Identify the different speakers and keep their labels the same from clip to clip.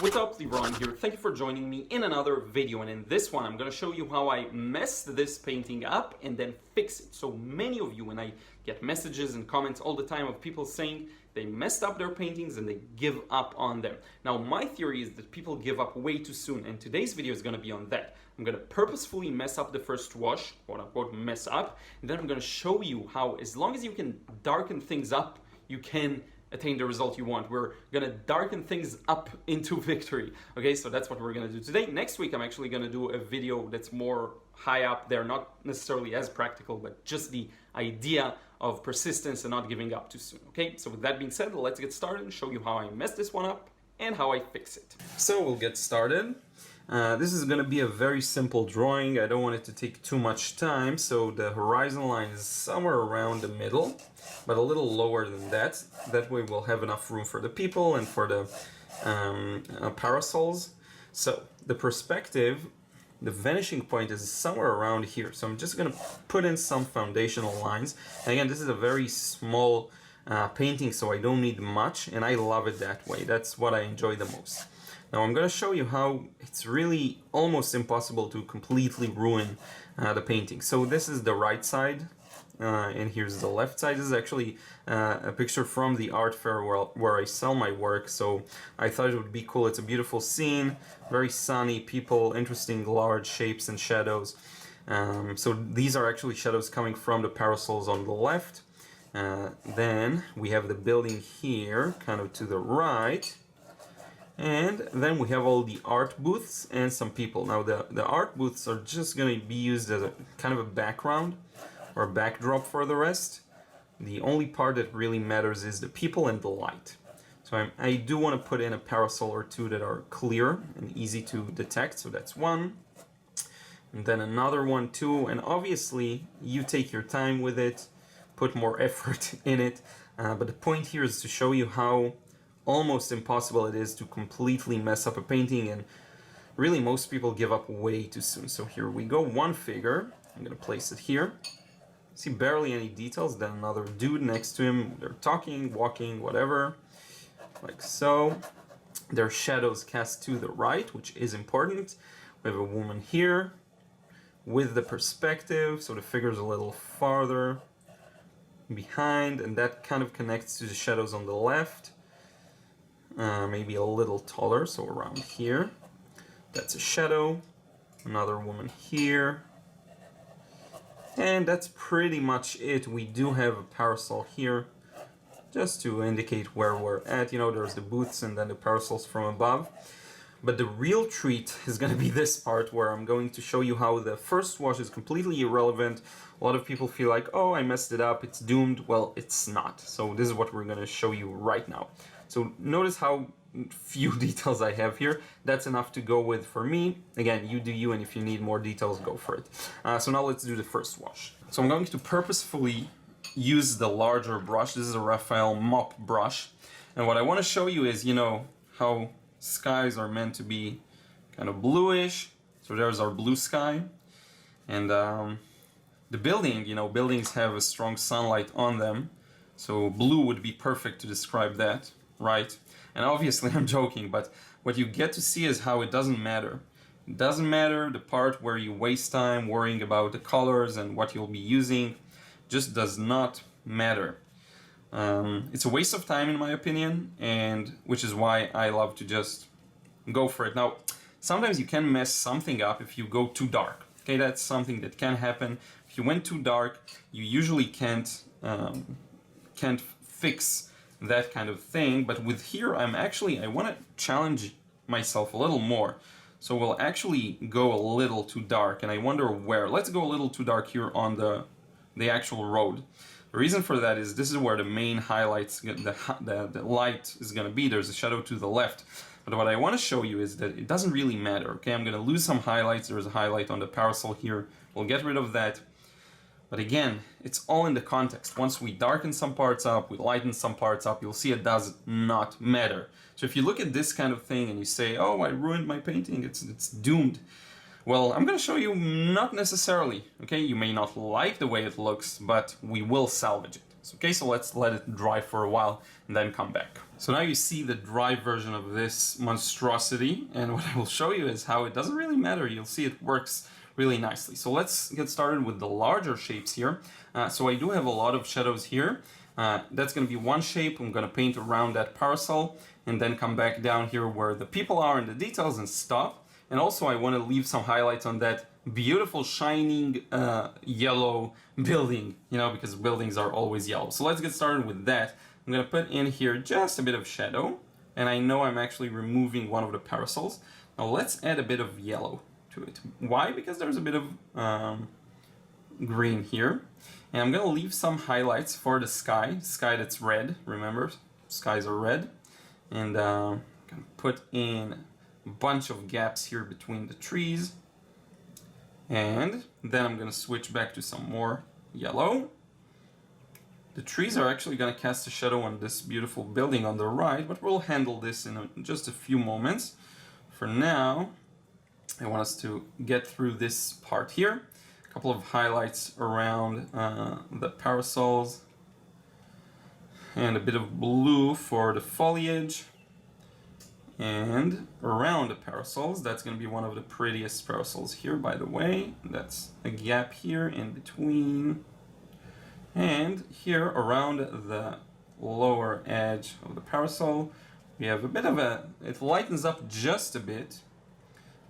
Speaker 1: What's up, Liron here. Thank you for joining me in another video, and in this one I'm going to show you how I messed this painting up and then fix it. So many of you, and I get messages and comments all the time of people saying they messed up their paintings and they give up on them. Now my theory is that people give up way too soon, and today's video is going to be on that. I'm going to purposefully mess up the first wash, quote unquote mess up, and then I'm going to show you how, as long as you can darken things up, you can attain the result you want. We're gonna darken things up into victory. Okay, so that's what we're gonna do today. Next week I'm actually gonna do a video that's more high up there, not necessarily as practical, but just the idea of persistence and not giving up too soon. Okay, so with that being said, let's get started and show you how I mess this one up and how I fix it. So we'll get started. This is going to be a very simple drawing. I don't want it to take too much time, so the horizon line is somewhere around the middle, but a little lower than that. That way we'll have enough room for the people and for the parasols. So the perspective, the vanishing point is somewhere around here. So I'm just going to put in some foundational lines. And again, this is a very small painting, so I don't need much, and I love it that way. That's what I enjoy the most. Now I'm going to show you how it's really almost impossible to completely ruin the painting. So this is the right side, and here's the left side. This is actually a picture from the art fair where I sell my work, so I thought it would be cool. It's a beautiful scene, very sunny, people, interesting large shapes and shadows. So these are actually shadows coming from the parasols on the left. Then we have the building here, kind of to the right. And then we have all the art booths and some people. Now the art booths are just going to be used as a kind of a background or a backdrop for the rest. The only part that really matters is the people and the light. So I do want to put in a parasol or two that are clear and easy to detect. So that's one. And then another one too. And obviously you take your time with it, put more effort in it. But the point here is to show you how almost impossible it is to completely mess up a painting, and really most people give up way too soon. So here we go, one figure. I'm gonna place it here. See barely any details. Then another dude next to him. They're talking, walking, whatever, like so. Their shadows cast to the right, which is important. We have a woman here with the perspective, so the figure's a little farther behind, and that kind of connects to the shadows on the left. Maybe a little taller, so around here. That's a shadow. Another woman here. And that's pretty much it. We do have a parasol here, just to indicate where we're at. You know, there's the booths and then the parasols from above. But the real treat is going to be this part, where I'm going to show you how the first wash is completely irrelevant. A lot of people feel like, oh, I messed it up, it's doomed. Well, it's not. So this is what we're going to show you right now. So notice how few details I have here. That's enough to go with for me. Again, you do you, and if you need more details, go for it. So now let's do the first wash. So I'm going to purposefully use the larger brush. This is a Raphael mop brush. And what I want to show you is, you know, how skies are meant to be kind of bluish. So there's our blue sky. And the building, you know, buildings have a strong sunlight on them. So blue would be perfect to describe that. Right? And obviously I'm joking, but what you get to see is how it doesn't matter. It doesn't matter the part where you waste time worrying about the colors and what you'll be using. Just does not matter. It's a waste of time in my opinion, and which is why I love to just go for it. Now, sometimes you can mess something up if you go too dark. Okay, that's something that can happen. If you went too dark, you usually can't fix that kind of thing. But with here, I want to challenge myself a little more. So we'll actually go a little too dark, and I wonder where. Let's go a little too dark here on the actual road. The reason for that is this is where the main highlights, the light is going to be. There's a shadow to the left. But what I want to show you is that it doesn't really matter. Okay, I'm going to lose some highlights. There's a highlight on the parasol here. We'll get rid of that. But again, it's all in the context. Once we darken some parts up, we lighten some parts up, you'll see it does not matter. So if you look at this kind of thing and you say, oh, I ruined my painting, it's doomed. Well, I'm going to show you not necessarily. Okay, you may not like the way it looks, but we will salvage it. Okay, so let's let it dry for a while and then come back. So now you see the dry version of this monstrosity, and what I will show you is how it doesn't really matter. You'll see it works really nicely. So let's get started with the larger shapes here. So I do have a lot of shadows here. That's going to be one shape. I'm going to paint around that parasol and then come back down here where the people are and the details and stop. And also I want to leave some highlights on that beautiful shining yellow building, you know, because buildings are always yellow. So let's get started with that. I'm going to put in here just a bit of shadow, and I know I'm actually removing one of the parasols. Now let's add a bit of yellow to it. Why? Because there's a bit of green here. And I'm going to leave some highlights for the sky that's red. Remember, skies are red. And I'm going to put in a bunch of gaps here between the trees. And then I'm going to switch back to some more yellow. The trees are actually going to cast a shadow on this beautiful building on the right, but we'll handle this in just a few moments. For now, I want us to get through this part here. A couple of highlights around the parasols. And a bit of blue for the foliage. And around the parasols, that's going to be one of the prettiest parasols here, by the way. That's a gap here in between. And here around the lower edge of the parasol, we have a bit of it lightens up just a bit,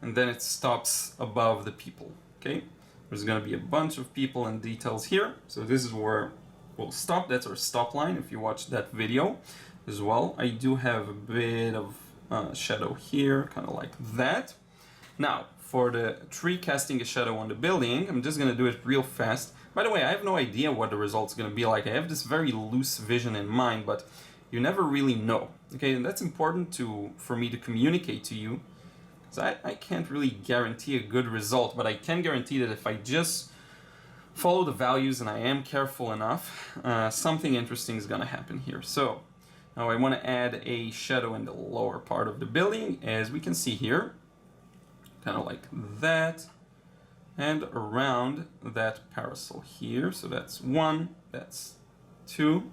Speaker 1: and then it stops above the people, okay? There's going to be a bunch of people and details here, so this is where we'll stop. That's our stop line if you watched that video as well. I do have a bit of shadow here, kind of like that. Now, for the tree casting a shadow on the building, I'm just going to do it real fast. By the way, I have no idea what the result's going to be like. I have this very loose vision in mind, but you never really know. Okay, and that's important for me to communicate to you, because I can't really guarantee a good result, but I can guarantee that if I just follow the values and I am careful enough, something interesting is going to happen here. So now I want to add a shadow in the lower part of the building, as we can see here, kind of like that, and around that parasol here. So that's one, that's two,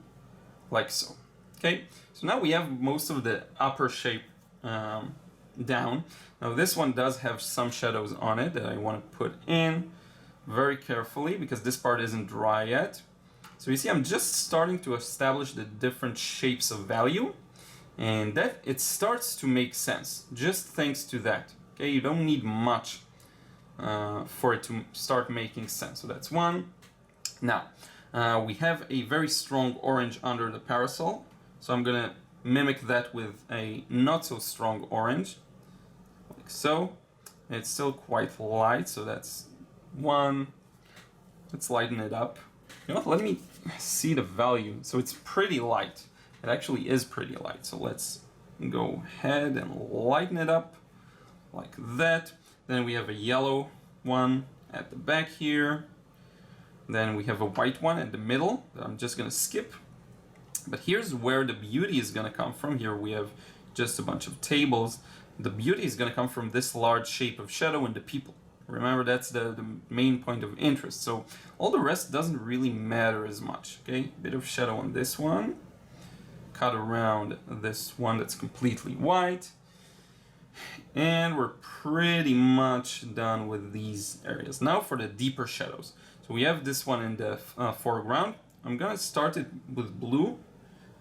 Speaker 1: like so. Okay, so now we have most of the upper shape down. Now this one does have some shadows on it that I want to put in very carefully because this part isn't dry yet. So you see, I'm just starting to establish the different shapes of value, and that it starts to make sense just thanks to that. Okay, you don't need much for it to start making sense. So that's one. Now we have a very strong orange under the parasol, so I'm gonna mimic that with a not so strong orange, like so. It's still quite light, so that's one. Let's lighten it up. You know what, let me see the value. So it's pretty light. It actually is pretty light. So let's go ahead and lighten it up like that. Then we have a yellow one at the back here. Then we have a white one at the middle that I'm just going to skip. But here's where the beauty is going to come from. Here we have just a bunch of tables. The beauty is going to come from this large shape of shadow and the people. Remember, that's the main point of interest. So all the rest doesn't really matter as much. Okay, bit of shadow on this one. Cut around this one that's completely white. And we're pretty much done with these areas. Now for the deeper shadows. So we have this one in the foreground. I'm going to start it with blue.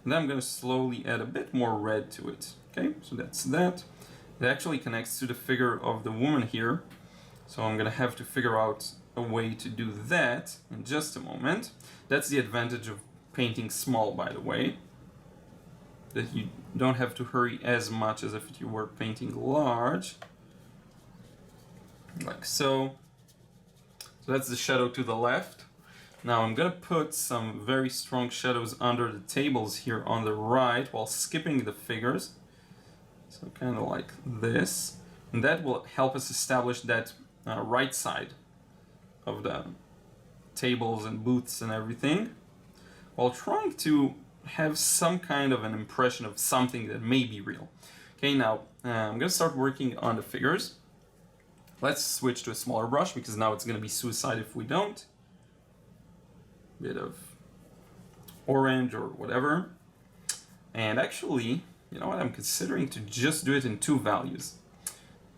Speaker 1: And then I'm going to slowly add a bit more red to it. Okay, so that's that. It actually connects to the figure of the woman here. So I'm going to have to figure out a way to do that in just a moment. That's the advantage of painting small, by the way. That you don't have to hurry as much as if you were painting large. Like so. So that's the shadow to the left. Now I'm going to put some very strong shadows under the tables here on the right while skipping the figures. So kind of like this. And that will help us establish that right side of the tables and booths and everything, while trying to have some kind of an impression of something that may be real. Okay, now I'm going to start working on the figures. Let's switch to a smaller brush because now it's going to be suicide if we don't. Bit of orange or whatever. And actually, you know what, I'm considering to just do it in 2 values.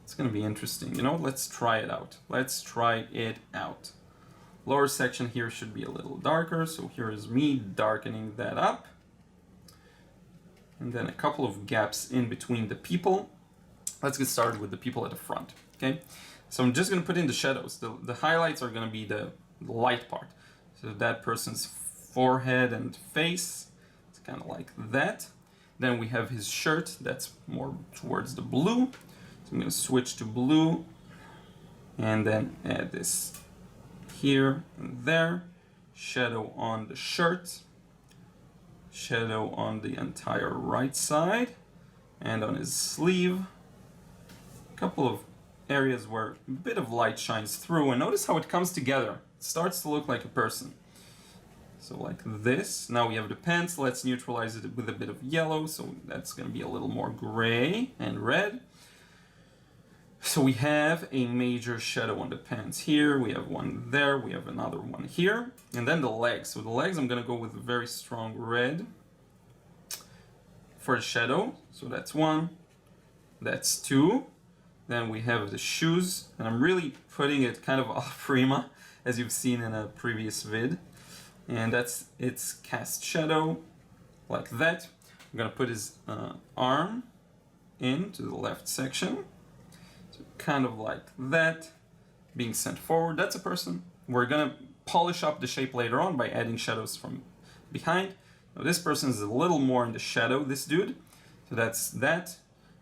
Speaker 1: It's gonna be interesting. You know, let's try it out. Let's try it out. Lower section here should be a little darker, so here is me darkening that up. And then a couple of gaps in between the people. Let's get started with the people at the front, okay? So I'm just gonna put in the shadows. The highlights are gonna be the light part. So that person's forehead and face, it's kind of like that. Then we have his shirt, that's more towards the blue. So I'm gonna switch to blue and then add this here and there. Shadow on the shirt, shadow on the entire right side, and on his sleeve. A couple of areas where a bit of light shines through, and notice how it comes together. It starts to look like a person. So like this. Now we have the pants. Let's neutralize it with a bit of yellow, so that's going to be a little more gray and red. So we have a major shadow on the pants here. We have one there. We have another one here. And then the legs. So the legs, I'm going to go with a very strong red for the shadow. So that's 1. That's 2. Then we have the shoes. And I'm really putting it kind of a prima, as you've seen in a previous vid. And that's its cast shadow, like that. I'm going to put his arm into the left section. So kind of like that, being sent forward. That's a person. We're going to polish up the shape later on by adding shadows from behind. Now this person is a little more in the shadow, this dude. So that's that.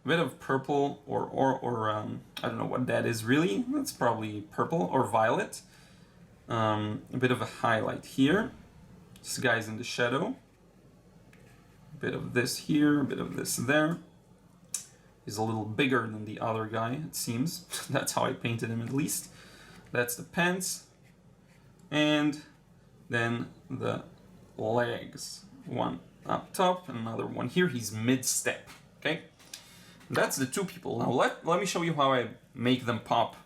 Speaker 1: A bit of purple or I don't know what that is really. That's probably purple or violet. A bit of a highlight here. This guy's in the shadow. A bit of this here, a bit of this there. He's a little bigger than the other guy, it seems. That's how I painted him at least. That's the pants. And then the legs. One up top and another one here. He's mid-step, okay? That's the 2 people. Now let me show you how I make them pop.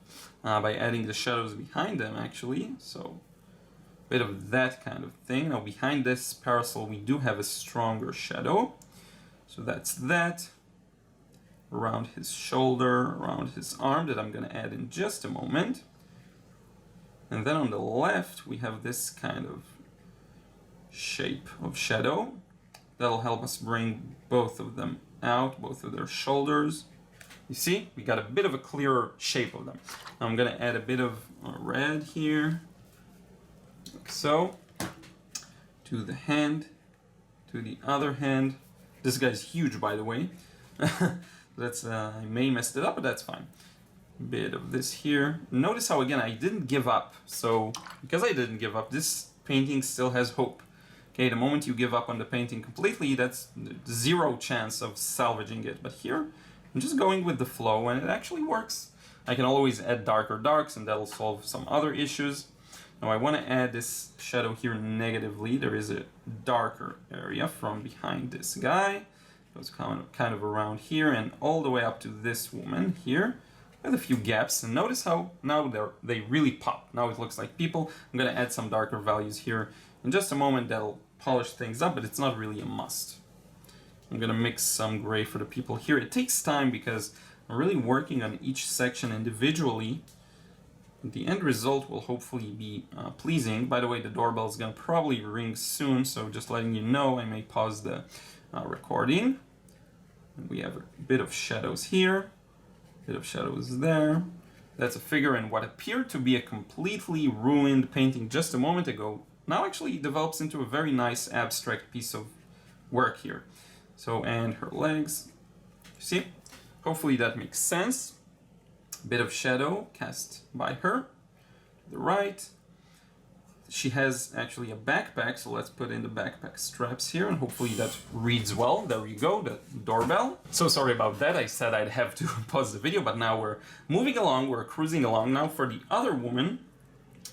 Speaker 1: By adding the shadows behind them, actually. So, a bit of that kind of thing. Now, behind this parasol, we do have a stronger shadow. So that's that. Around his shoulder, around his arm, that I'm going to add in just a moment. And then on the left, we have this kind of shape of shadow. That'll help us bring both of them out, both of their shoulders. You see, we got a bit of a clearer shape of them. I'm going to add a bit of red here, like so, to the hand, to the other hand. This guy's huge, by the way. That's I may messed it up, but that's fine. A bit of this here. Notice how, again, I didn't give up. So, because I didn't give up, this painting still has hope. Okay, the moment you give up on the painting completely, that's 0 chance of salvaging it. But here, I'm just going with the flow, and it actually works. I can always add darker darks, and that'll solve some other issues. Now I want to add this shadow here negatively. There is a darker area from behind this guy. It goes kind of around here and all the way up to this woman here, with a few gaps. And notice how now they really pop. Now it looks like people. I'm going to add some darker values here in just a moment. That'll polish things up, but it's not really a must. I'm going to mix some gray for the people here. It takes time because I'm really working on each section individually. The end result will hopefully be pleasing. By the way, the doorbell is going to probably ring soon, so just letting you know, I may pause the recording. And we have a bit of shadows here, a bit of shadows there. That's a figure in what appeared to be a completely ruined painting just a moment ago. Now actually develops into a very nice abstract piece of work here. So, and her legs, see? Hopefully that makes sense. A bit of shadow cast by her, to the right. She has actually a backpack, so let's put in the backpack straps here, and hopefully that reads well. There you go, the doorbell. So sorry about that, I said I'd have to pause the video, but now we're moving along, we're cruising along. Now for the other woman,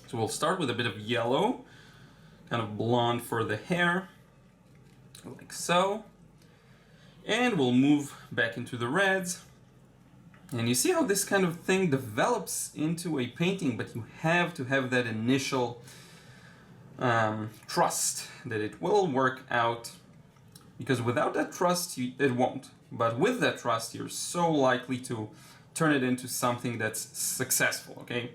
Speaker 1: so we'll start with a bit of yellow, kind of blonde for the hair, like so. And we'll move back into the reds. And you see how this kind of thing develops into a painting, but you have to have that initial trust that it will work out, because without that trust, it won't. But with that trust, you're so likely to turn it into something that's successful, okay?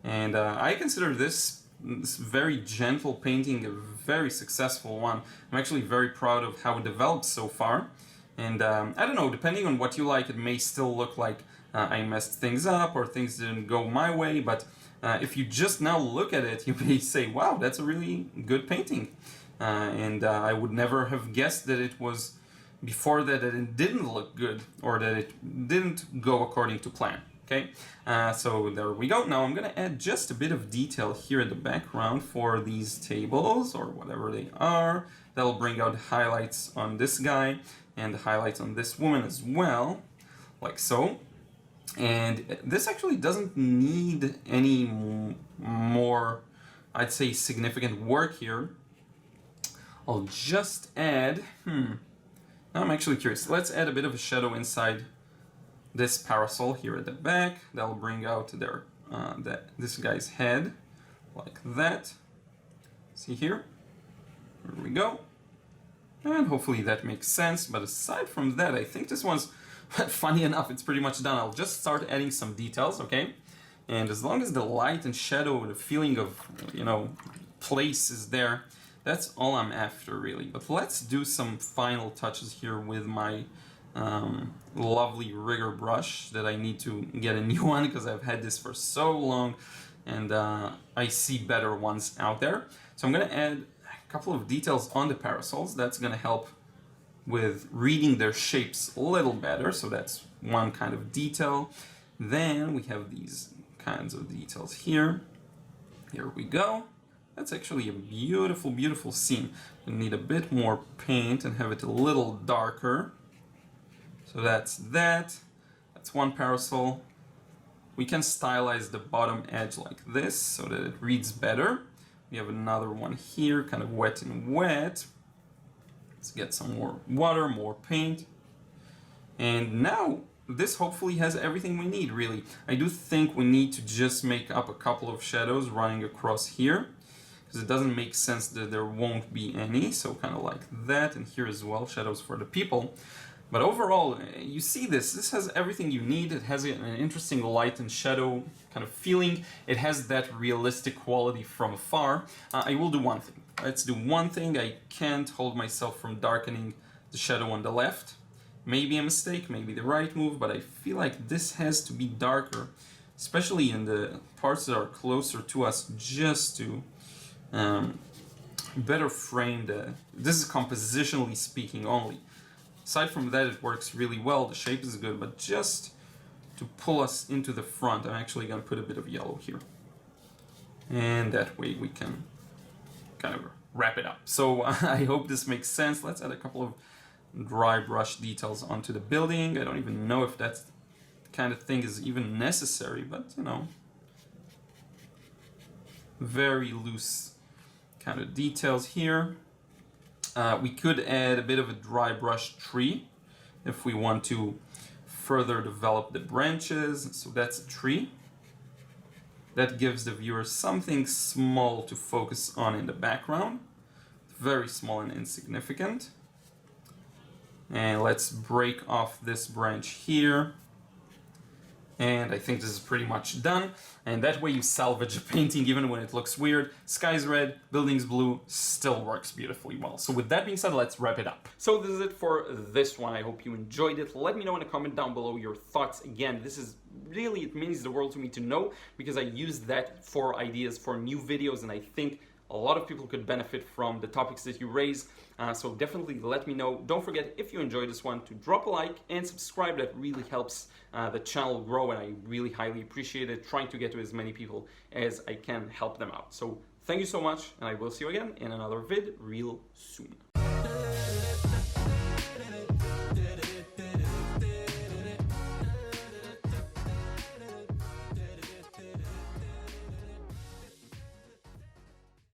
Speaker 1: And I consider this very gentle painting a very successful one. I'm actually very proud of how it developed so far. And I don't know, depending on what you like, it may still look like I messed things up or things didn't go my way, but if you just now look at it, you may say, wow, that's a really good painting. And I would never have guessed that it was, before that it didn't look good, or that it didn't go according to plan. Okay, so there we go. Now I'm going to add just a bit of detail here in the background for these tables, or whatever they are. That'll bring out highlights on this guy and the highlights on this woman as well, like so. And this actually doesn't need any more, I'd say, significant work here. I'll just add, now I'm actually curious. Let's add a bit of a shadow inside this parasol here at the back. That'll bring out their this guy's head, like that. See here? There we go. And hopefully that makes sense. But aside from that, I think this one's, funny enough, it's pretty much done. I'll just start adding some details, okay? And as long as the light and shadow, the feeling of, place is there, that's all I'm after, really. But let's do some final touches here with my lovely rigger brush that I need to get a new one because I've had this for so long, and I see better ones out there. So I'm going to add a couple of details on the parasols. That's going to help with reading their shapes a little better. So that's one kind of detail. Then we have these kinds of details here. Here we go. That's actually a beautiful, beautiful scene. We need a bit more paint and have it a little darker. So that's that. That's one parasol. We can stylize the bottom edge like this so that it reads better. We have another one here, kind of wet and wet. Let's get some more water, more paint. And now this hopefully has everything we need, really. I do think we need to just make up a couple of shadows running across here, because it doesn't make sense that there won't be any. So kind of like that, and here as well, shadows for the people. But overall, you see this has everything you need. It has an interesting light and shadow kind of feeling. It has that realistic quality from afar. I will do one thing. Let's do one thing. I can't hold myself from darkening the shadow on the left. Maybe a mistake, maybe the right move, but I feel like this has to be darker, especially in the parts that are closer to us, just to better frame this is compositionally speaking only. Aside from that, it works really well, the shape is good, but just to pull us into the front, I'm actually going to put a bit of yellow here. And that way we can kind of wrap it up. So I hope this makes sense. Let's add a couple of dry brush details onto the building. I don't even know if that's the kind of thing is even necessary, but very loose kind of details here. We could add a bit of a dry brush tree if we want to further develop the branches. So that's a tree. That gives the viewer something small to focus on in the background. Very small and insignificant. And let's break off this branch here. And I think this is pretty much done. And that way you salvage a painting even when it looks weird. Sky's red, building's blue, still works beautifully well. So with that being said, let's wrap it up. So this is it for this one. I hope you enjoyed it. Let me know in a comment down below your thoughts. Again, this is really, it means the world to me to know, because I use that for ideas for new videos, and I think a lot of people could benefit from the topics that you raise. So definitely let me know. Don't forget, if you enjoyed this one, to drop a like and subscribe. That really helps the channel grow, and I really highly appreciate it, trying to get to as many people as I can, help them out. So thank you so much, and I will see you again in another vid real soon.